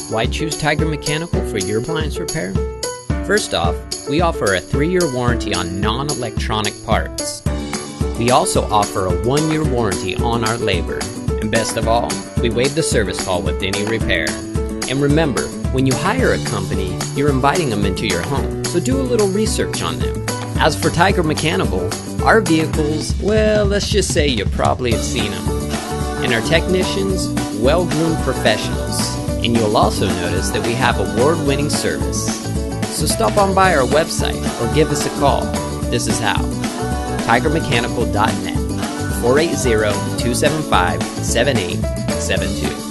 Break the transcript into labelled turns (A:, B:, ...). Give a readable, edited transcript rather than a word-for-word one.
A: Why choose Tiger Mechanical for your appliance repair? First off, we offer a 3-year warranty on non-electronic parts. We also offer a 1-year warranty on our labor. And best of all, we waive the service call with any repair. And remember, when you hire a company, you're inviting them into your home, so do a little research on them. As for Tiger Mechanical, our vehicles, well, let's just say you probably have seen them. And our technicians, well-groomed professionals. And you'll also notice that we have award-winning service. So stop on by our website or give us a call. This is how. TigerMechanical.net 480-275-7872.